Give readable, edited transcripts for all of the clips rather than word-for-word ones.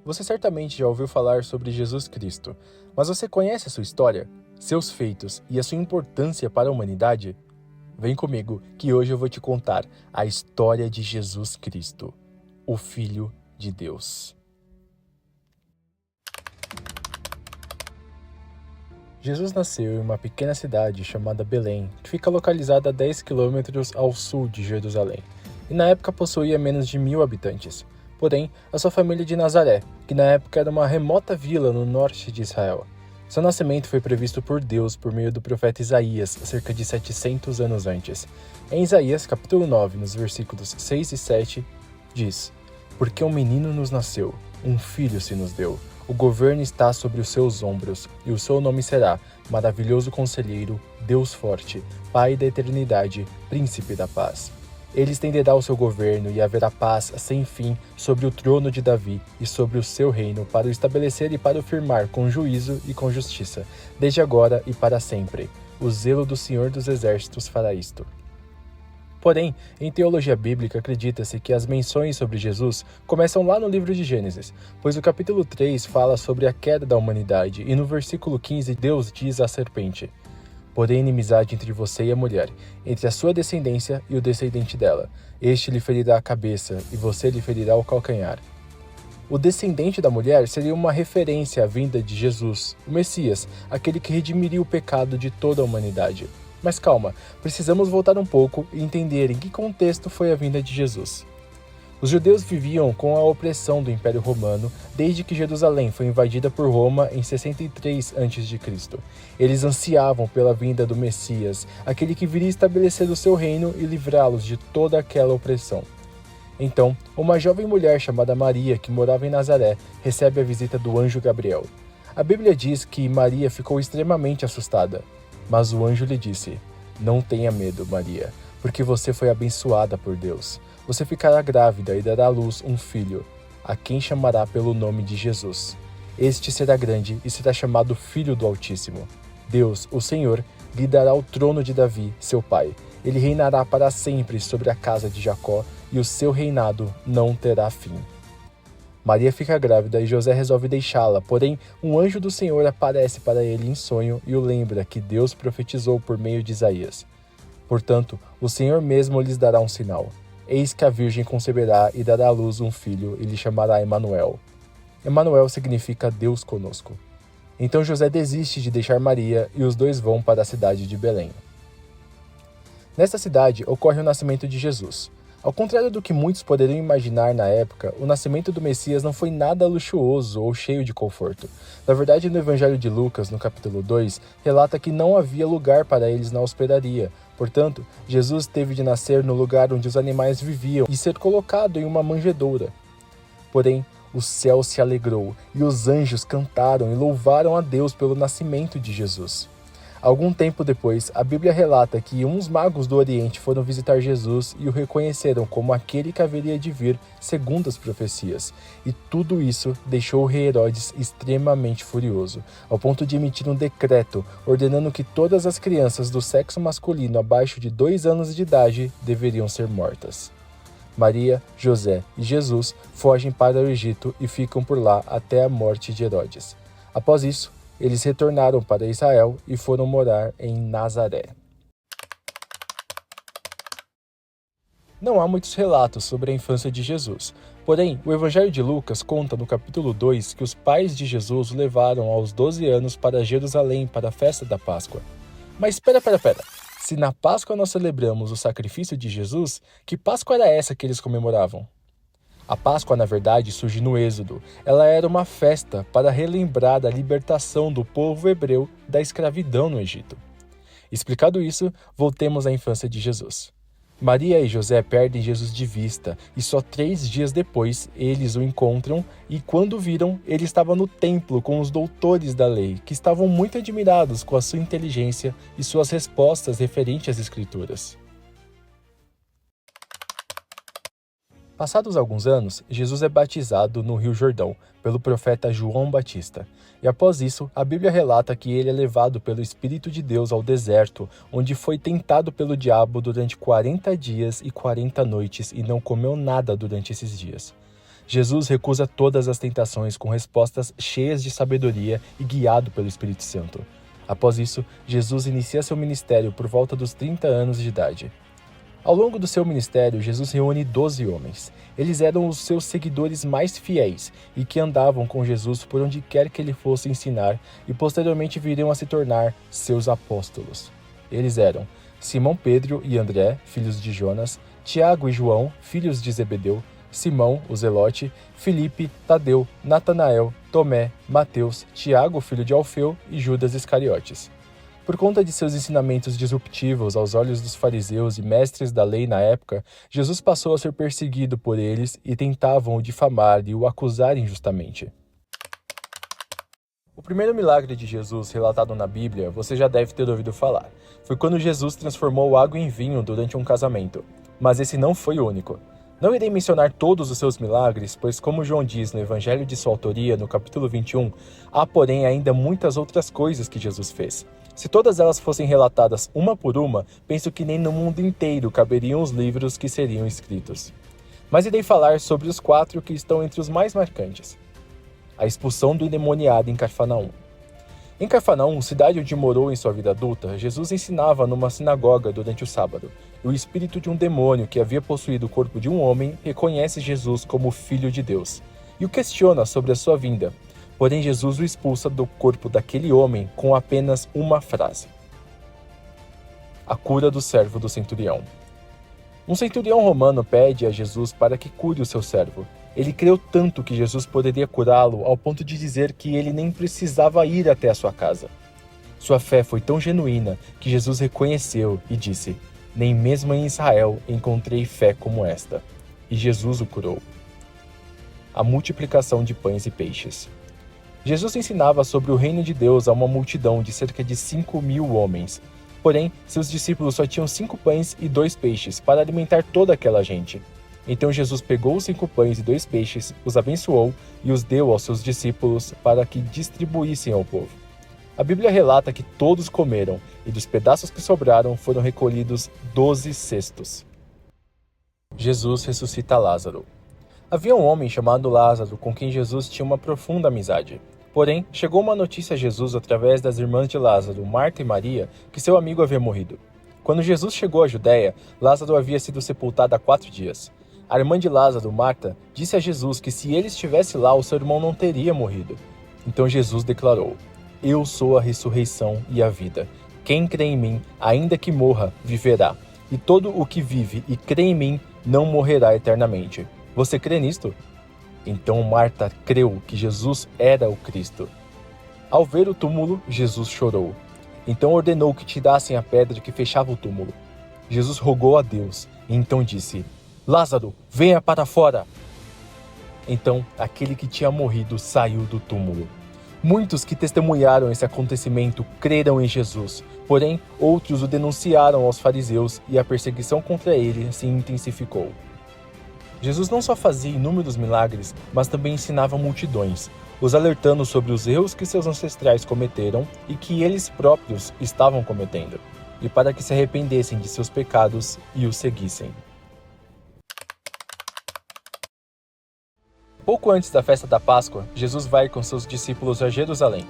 Você certamente já ouviu falar sobre Jesus Cristo, mas você conhece a sua história, seus feitos e a sua importância para a humanidade? Vem comigo que hoje eu vou te contar a história de Jesus Cristo, o Filho de Deus. Jesus nasceu em uma pequena cidade chamada Belém, que fica localizada a 10 quilômetros ao sul de Jerusalém, e na época possuía menos de 1.000 habitantes. Porém, a sua família de Nazaré, que na época era uma remota vila no norte de Israel. Seu nascimento foi previsto por Deus por meio do profeta Isaías, cerca de 700 anos antes. Em Isaías, capítulo 9, nos versículos 6 e 7, diz: Porque um menino nos nasceu, um filho se nos deu. O governo está sobre os seus ombros, e o seu nome será Maravilhoso Conselheiro, Deus Forte, Pai da Eternidade, Príncipe da Paz. Ele estenderá o seu governo e haverá paz sem fim sobre o trono de Davi e sobre o seu reino, para o estabelecer e para o firmar com juízo e com justiça, desde agora e para sempre. O zelo do Senhor dos Exércitos fará isto. Porém, em teologia bíblica acredita-se que as menções sobre Jesus começam lá no livro de Gênesis, pois o capítulo 3 fala sobre a queda da humanidade e no versículo 15 Deus diz à serpente: Porém inimizade entre você e a mulher, entre a sua descendência e o descendente dela. Este lhe ferirá a cabeça, e você lhe ferirá o calcanhar. O descendente da mulher seria uma referência à vinda de Jesus, o Messias, aquele que redimiria o pecado de toda a humanidade. Mas calma, precisamos voltar um pouco e entender em que contexto foi a vinda de Jesus. Os judeus viviam com a opressão do Império Romano desde que Jerusalém foi invadida por Roma em 63 a.C. Eles ansiavam pela vinda do Messias, aquele que viria estabelecer o seu reino e livrá-los de toda aquela opressão. Então, uma jovem mulher chamada Maria, que morava em Nazaré, recebe a visita do anjo Gabriel. A Bíblia diz que Maria ficou extremamente assustada, mas o anjo lhe disse: Não tenha medo, Maria, porque você foi abençoada por Deus. Você ficará grávida e dará à luz um filho, a quem chamará pelo nome de Jesus. Este será grande e será chamado Filho do Altíssimo. Deus, o Senhor, lhe dará o trono de Davi, seu pai. Ele reinará para sempre sobre a casa de Jacó, e o seu reinado não terá fim. Maria fica grávida e José resolve deixá-la, porém um anjo do Senhor aparece para ele em sonho e o lembra que Deus profetizou por meio de Isaías. Portanto, o Senhor mesmo lhes dará um sinal. Eis que a Virgem conceberá e dará à luz um filho e lhe chamará Emanuel. Emanuel significa Deus conosco. Então José desiste de deixar Maria e os dois vão para a cidade de Belém. Nesta cidade ocorre o nascimento de Jesus. Ao contrário do que muitos poderiam imaginar na época, o nascimento do Messias não foi nada luxuoso ou cheio de conforto. Na verdade, no Evangelho de Lucas, no capítulo 2, relata que não havia lugar para eles na hospedaria. Portanto, Jesus teve de nascer no lugar onde os animais viviam e ser colocado em uma manjedoura. Porém, o céu se alegrou e os anjos cantaram e louvaram a Deus pelo nascimento de Jesus. Algum tempo depois, a Bíblia relata que uns magos do Oriente foram visitar Jesus e o reconheceram como aquele que haveria de vir, segundo as profecias. E tudo isso deixou o rei Herodes extremamente furioso, ao ponto de emitir um decreto ordenando que todas as crianças do sexo masculino abaixo de 2 anos de idade deveriam ser mortas. Maria, José e Jesus fogem para o Egito e ficam por lá até a morte de Herodes. Após isso, eles retornaram para Israel e foram morar em Nazaré. Não há muitos relatos sobre a infância de Jesus, porém, o Evangelho de Lucas conta no capítulo 2 que os pais de Jesus o levaram aos 12 anos para Jerusalém para a festa da Páscoa. Mas espera. Se na Páscoa nós celebramos o sacrifício de Jesus, que Páscoa era essa que eles comemoravam? A Páscoa, na verdade, surge no Êxodo. Ela era uma festa para relembrar a libertação do povo hebreu da escravidão no Egito. Explicado isso, voltemos à infância de Jesus. Maria e José perdem Jesus de vista e só 3 dias depois eles o encontram e quando o viram, ele estava no templo com os doutores da lei, que estavam muito admirados com a sua inteligência e suas respostas referentes às Escrituras. Passados alguns anos, Jesus é batizado no Rio Jordão pelo profeta João Batista. E após isso, a Bíblia relata que ele é levado pelo Espírito de Deus ao deserto, onde foi tentado pelo diabo durante 40 dias e 40 noites e não comeu nada durante esses dias. Jesus recusa todas as tentações com respostas cheias de sabedoria e guiado pelo Espírito Santo. Após isso, Jesus inicia seu ministério por volta dos 30 anos de idade. Ao longo do seu ministério, Jesus reúne 12 homens. Eles eram os seus seguidores mais fiéis e que andavam com Jesus por onde quer que ele fosse ensinar e posteriormente viriam a se tornar seus apóstolos. Eles eram Simão Pedro e André, filhos de Jonas, Tiago e João, filhos de Zebedeu, Simão, o Zelote, Filipe, Tadeu, Natanael, Tomé, Mateus, Tiago, filho de Alfeu e Judas Iscariotes. Por conta de seus ensinamentos disruptivos aos olhos dos fariseus e mestres da lei na época, Jesus passou a ser perseguido por eles e tentavam o difamar e o acusar injustamente. O primeiro milagre de Jesus relatado na Bíblia você já deve ter ouvido falar. Foi quando Jesus transformou água em vinho durante um casamento. Mas esse não foi o único. Não irei mencionar todos os seus milagres, pois como João diz no Evangelho de sua autoria, no capítulo 21, há porém ainda muitas outras coisas que Jesus fez. Se todas elas fossem relatadas uma por uma, penso que nem no mundo inteiro caberiam os livros que seriam escritos. Mas irei falar sobre os 4 que estão entre os mais marcantes. A expulsão do endemoniado em Cafarnaum. Em Cafarnaum, cidade onde morou em sua vida adulta, Jesus ensinava numa sinagoga durante o sábado. E o espírito de um demônio que havia possuído o corpo de um homem reconhece Jesus como Filho de Deus e o questiona sobre a sua vinda. Porém, Jesus o expulsa do corpo daquele homem com apenas uma frase. A cura do servo do centurião. Um centurião romano pede a Jesus para que cure o seu servo. Ele creu tanto que Jesus poderia curá-lo ao ponto de dizer que ele nem precisava ir até a sua casa. Sua fé foi tão genuína que Jesus reconheceu e disse: "Nem mesmo em Israel encontrei fé como esta." E Jesus o curou. A multiplicação de pães e peixes. Jesus ensinava sobre o reino de Deus a uma multidão de cerca de 5.000 homens. Porém, seus discípulos só tinham 5 pães e 2 peixes para alimentar toda aquela gente. Então Jesus pegou os 5 pães e 2 peixes, os abençoou e os deu aos seus discípulos para que distribuíssem ao povo. A Bíblia relata que todos comeram e dos pedaços que sobraram foram recolhidos 12 cestos. Jesus ressuscita Lázaro. Havia um homem chamado Lázaro com quem Jesus tinha uma profunda amizade. Porém, chegou uma notícia a Jesus através das irmãs de Lázaro, Marta e Maria, que seu amigo havia morrido. Quando Jesus chegou à Judéia, Lázaro havia sido sepultado há 4 dias. A irmã de Lázaro, Marta, disse a Jesus que se ele estivesse lá, o seu irmão não teria morrido. Então Jesus declarou: "Eu sou a ressurreição e a vida. Quem crê em mim, ainda que morra, viverá. E todo o que vive e crê em mim, não morrerá eternamente." Você crê nisto? Então Marta creu que Jesus era o Cristo. Ao ver o túmulo, Jesus chorou. Então ordenou que tirassem a pedra que fechava o túmulo. Jesus rogou a Deus e então disse: "Lázaro, venha para fora." Então aquele que tinha morrido saiu do túmulo. Muitos que testemunharam esse acontecimento creram em Jesus, porém outros o denunciaram aos fariseus e a perseguição contra ele se intensificou. Jesus não só fazia inúmeros milagres, mas também ensinava multidões, os alertando sobre os erros que seus ancestrais cometeram e que eles próprios estavam cometendo, e para que se arrependessem de seus pecados e o seguissem. Pouco antes da festa da Páscoa, Jesus vai com seus discípulos a Jerusalém.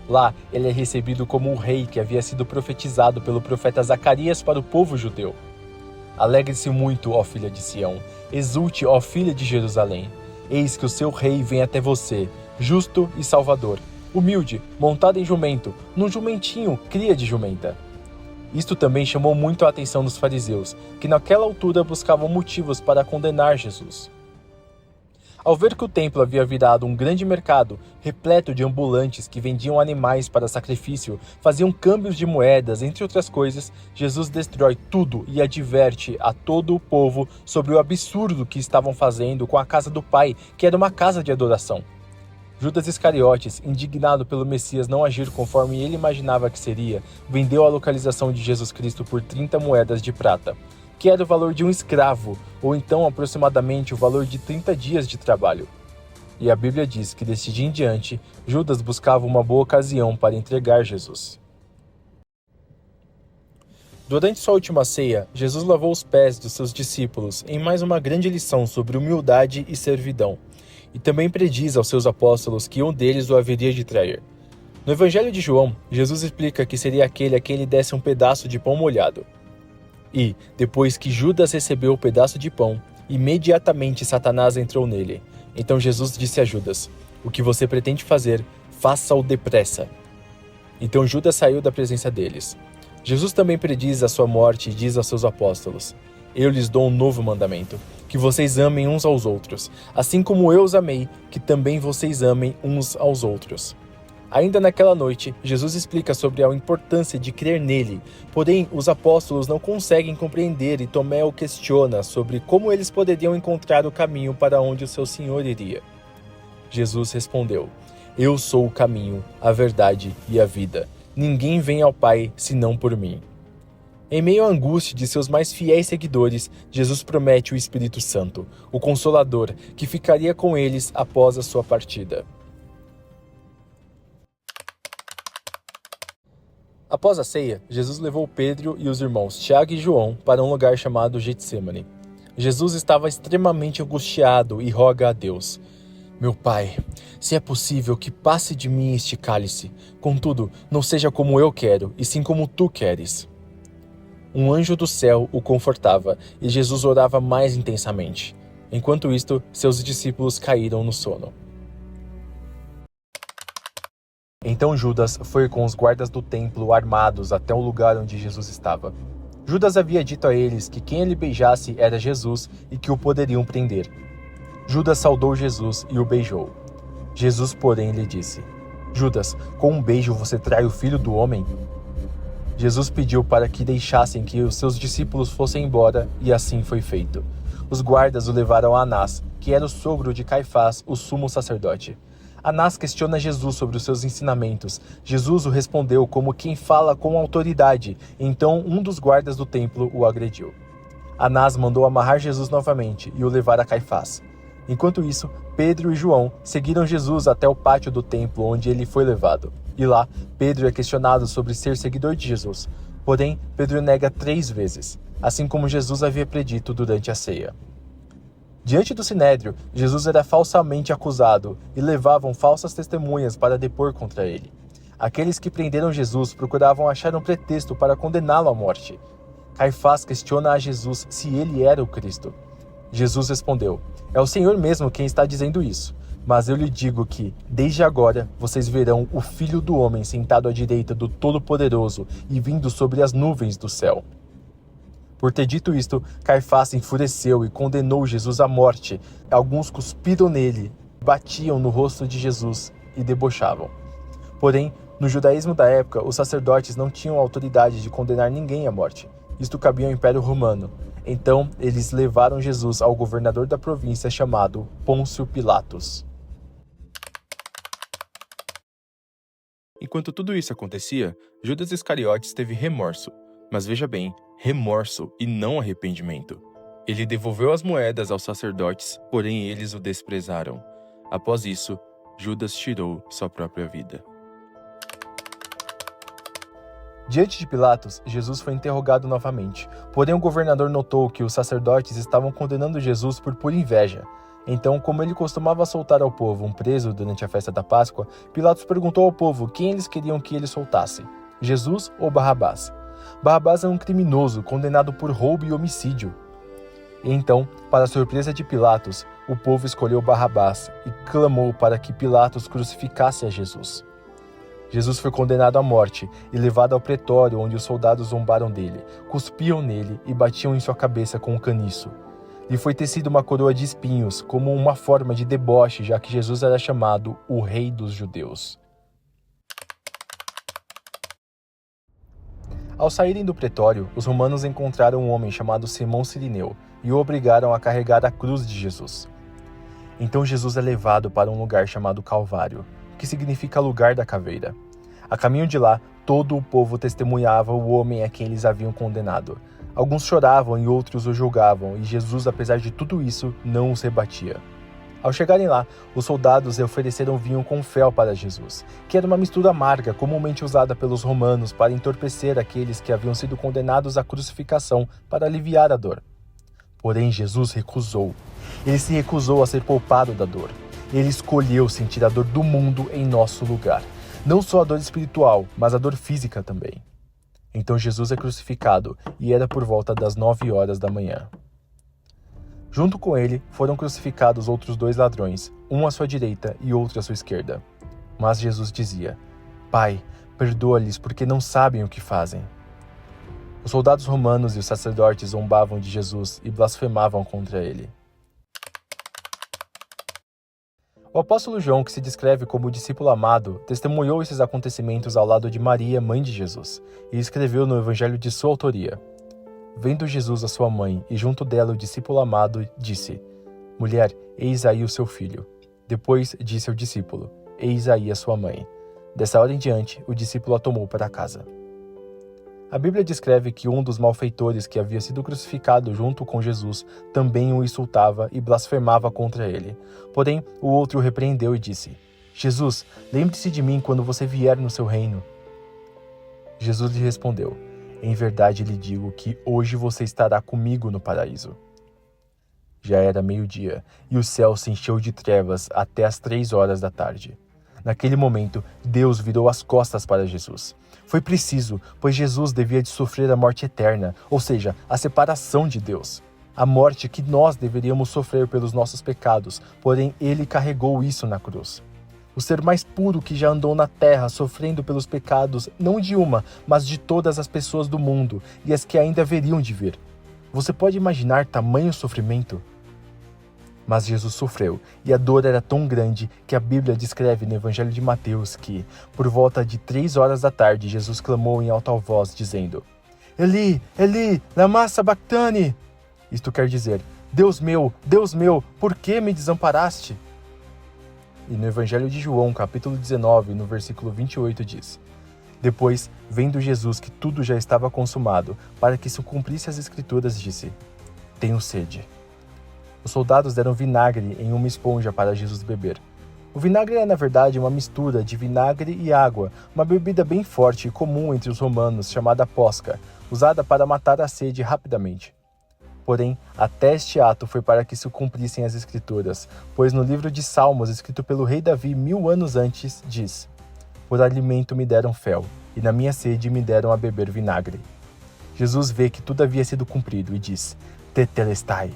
Lá, ele é recebido como o rei que havia sido profetizado pelo profeta Zacarias para o povo judeu. Alegre-se muito, ó filha de Sião, exulte, ó filha de Jerusalém. Eis que o seu rei vem até você, justo e salvador, humilde, montado em jumento, num jumentinho, cria de jumenta. Isto também chamou muito a atenção dos fariseus, que naquela altura buscavam motivos para condenar Jesus. Ao ver que o templo havia virado um grande mercado, repleto de ambulantes que vendiam animais para sacrifício, faziam câmbios de moedas, entre outras coisas, Jesus destrói tudo e adverte a todo o povo sobre o absurdo que estavam fazendo com a casa do Pai, que era uma casa de adoração. Judas Iscariotes, indignado pelo Messias não agir conforme ele imaginava que seria, vendeu a localização de Jesus Cristo por 30 moedas de prata, que era o valor de um escravo, ou então aproximadamente o valor de 30 dias de trabalho. E a Bíblia diz que deste dia em diante, Judas buscava uma boa ocasião para entregar Jesus. Durante sua última ceia, Jesus lavou os pés dos seus discípulos em mais uma grande lição sobre humildade e servidão. e também prediz aos seus apóstolos que um deles o haveria de trair. No Evangelho de João, Jesus explica que seria aquele a quem ele desse um pedaço de pão molhado. E, depois que Judas recebeu o pedaço de pão, imediatamente Satanás entrou nele. Então Jesus disse a Judas: "O que você pretende fazer, faça-o depressa." Então Judas saiu da presença deles. Jesus também prediz a sua morte e diz aos seus apóstolos: "Eu lhes dou um novo mandamento, que vocês amem uns aos outros, assim como eu os amei, que também vocês amem uns aos outros." Ainda naquela noite, Jesus explica sobre a importância de crer nele, porém os apóstolos não conseguem compreender e Tomé o questiona sobre como eles poderiam encontrar o caminho para onde o seu Senhor iria. Jesus respondeu: "Eu sou o caminho, a verdade e a vida. Ninguém vem ao Pai senão por mim." Em meio à angústia de seus mais fiéis seguidores, Jesus promete o Espírito Santo, o Consolador, que ficaria com eles após a sua partida. Após a ceia, Jesus levou Pedro e os irmãos Tiago e João para um lugar chamado Getsêmani. Jesus estava extremamente angustiado e roga a Deus: "Meu Pai, se é possível que passe de mim este cálice, contudo, não seja como eu quero, e sim como tu queres." Um anjo do céu o confortava, e Jesus orava mais intensamente. Enquanto isto, seus discípulos caíram no sono. Então Judas foi com os guardas do templo armados até o lugar onde Jesus estava. Judas havia dito a eles que quem ele beijasse era Jesus e que o poderiam prender. Judas saudou Jesus e o beijou. Jesus, porém, lhe disse: "Judas, com um beijo você trai o Filho do Homem?" Jesus pediu para que deixassem que os seus discípulos fossem embora, e assim foi feito. Os guardas o levaram a Anás, que era o sogro de Caifás, o sumo sacerdote. Anás questiona Jesus sobre os seus ensinamentos. Jesus o respondeu como quem fala com autoridade, então um dos guardas do templo o agrediu. Anás mandou amarrar Jesus novamente e o levar a Caifás. Enquanto isso, Pedro e João seguiram Jesus até o pátio do templo onde ele foi levado. E lá, Pedro é questionado sobre ser seguidor de Jesus. Porém, Pedro nega 3 vezes, assim como Jesus havia predito durante a ceia. Diante do Sinédrio, Jesus era falsamente acusado e levavam falsas testemunhas para depor contra ele. Aqueles que prenderam Jesus procuravam achar um pretexto para condená-lo à morte. Caifás questiona a Jesus se ele era o Cristo. Jesus respondeu: "É o Senhor mesmo quem está dizendo isso. Mas eu lhe digo que, desde agora, vocês verão o Filho do Homem sentado à direita do Todo-Poderoso e vindo sobre as nuvens do céu." Por ter dito isto, Caifás se enfureceu e condenou Jesus à morte. Alguns cuspiram nele, batiam no rosto de Jesus e debochavam. Porém, no judaísmo da época, os sacerdotes não tinham autoridade de condenar ninguém à morte. Isto cabia ao Império Romano. Então, eles levaram Jesus ao governador da província chamado Pôncio Pilatos. Enquanto tudo isso acontecia, Judas Iscariotes teve remorso. Mas veja bem, remorso e não arrependimento. Ele devolveu as moedas aos sacerdotes, porém eles o desprezaram. Após isso, Judas tirou sua própria vida. Diante de Pilatos, Jesus foi interrogado novamente. Porém, o governador notou que os sacerdotes estavam condenando Jesus por pura inveja. Então, como ele costumava soltar ao povo um preso durante a festa da Páscoa, Pilatos perguntou ao povo quem eles queriam que ele soltasse: Jesus ou Barrabás? Barrabás era um criminoso condenado por roubo e homicídio. E então, para a surpresa de Pilatos, o povo escolheu Barrabás e clamou para que Pilatos crucificasse a Jesus. Jesus foi condenado à morte e levado ao pretório, onde os soldados zombaram dele, cuspiam nele e batiam em sua cabeça com um caniço. Lhe foi tecida uma coroa de espinhos, como uma forma de deboche, já que Jesus era chamado o Rei dos Judeus. Ao saírem do pretório, os romanos encontraram um homem chamado Simão Cirineu e o obrigaram a carregar a cruz de Jesus. Então Jesus é levado para um lugar chamado Calvário, que significa lugar da caveira. A caminho de lá, todo o povo testemunhava o homem a quem eles haviam condenado. Alguns choravam e outros o julgavam, e Jesus, apesar de tudo isso, não os rebatia. Ao chegarem lá, os soldados ofereceram vinho com fel para Jesus, que era uma mistura amarga comumente usada pelos romanos para entorpecer aqueles que haviam sido condenados à crucificação para aliviar a dor. Porém, Jesus recusou. Ele se recusou a ser poupado da dor. Ele escolheu sentir a dor do mundo em nosso lugar. Não só a dor espiritual, mas a dor física também. Então Jesus é crucificado e era por volta das 9 horas da manhã. Junto com ele foram crucificados outros 2 ladrões, um à sua direita e outro à sua esquerda. Mas Jesus dizia: Pai, perdoa-lhes porque não sabem o que fazem. Os soldados romanos e os sacerdotes zombavam de Jesus e blasfemavam contra ele. O apóstolo João, que se descreve como o discípulo amado, testemunhou esses acontecimentos ao lado de Maria, mãe de Jesus, e escreveu no evangelho de sua autoria. Vendo Jesus a sua mãe e junto dela o discípulo amado, disse: Mulher, eis aí o seu filho. Depois disse ao discípulo: Eis aí a sua mãe. Dessa hora em diante, o discípulo a tomou para casa. A Bíblia descreve que um dos malfeitores que havia sido crucificado junto com Jesus também o insultava e blasfemava contra ele. Porém, o outro o repreendeu e disse: Jesus, lembre-se de mim quando você vier no seu reino. Jesus lhe respondeu: Em verdade lhe digo que hoje você estará comigo no paraíso. Já era meio-dia e o céu se encheu de trevas até as 3 horas da tarde. Naquele momento, Deus virou as costas para Jesus. Foi preciso, pois Jesus devia de sofrer a morte eterna, ou seja, a separação de Deus. A morte que nós deveríamos sofrer pelos nossos pecados, porém ele carregou isso na cruz. O ser mais puro que já andou na terra sofrendo pelos pecados, não de uma, mas de todas as pessoas do mundo e as que ainda haveriam de vir. Você pode imaginar tamanho sofrimento? Mas Jesus sofreu, e a dor era tão grande que a Bíblia descreve no Evangelho de Mateus que, por volta de 3 horas da tarde, Jesus clamou em alta voz, dizendo: Eli, Eli, lama sabachthani? Isto quer dizer: Deus meu, por que me desamparaste? E no Evangelho de João, capítulo 19, no versículo 28, diz: Depois, vendo Jesus que tudo já estava consumado, para que se cumprisse as Escrituras, disse: Tenho sede. Os soldados deram vinagre em uma esponja para Jesus beber. O vinagre é, na verdade, uma mistura de vinagre e água, uma bebida bem forte e comum entre os romanos, chamada posca, usada para matar a sede rapidamente. Porém, até este ato foi para que se cumprissem as Escrituras, pois no livro de Salmos, escrito pelo rei Davi 1000 anos antes, diz: Por alimento me deram fel, e na minha sede me deram a beber vinagre. Jesus vê que tudo havia sido cumprido e diz: Tetelestai,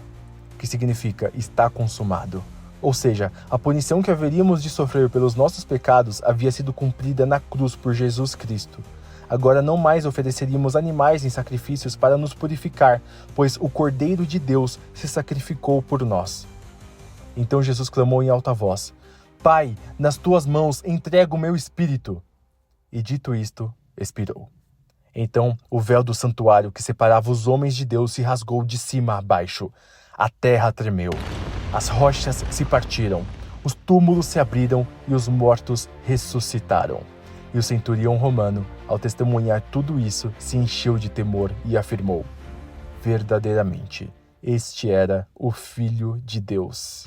que significa está consumado. Ou seja, a punição que haveríamos de sofrer pelos nossos pecados havia sido cumprida na cruz por Jesus Cristo. Agora não mais ofereceríamos animais em sacrifícios para nos purificar, pois o Cordeiro de Deus se sacrificou por nós. Então Jesus clamou em alta voz: Pai, nas tuas mãos entrego o meu espírito. E dito isto, expirou. Então o véu do santuário que separava os homens de Deus se rasgou de cima a baixo. A terra tremeu, as rochas se partiram, os túmulos se abriram e os mortos ressuscitaram. E o centurião romano, ao testemunhar tudo isso, se encheu de temor e afirmou: Verdadeiramente, este era o Filho de Deus.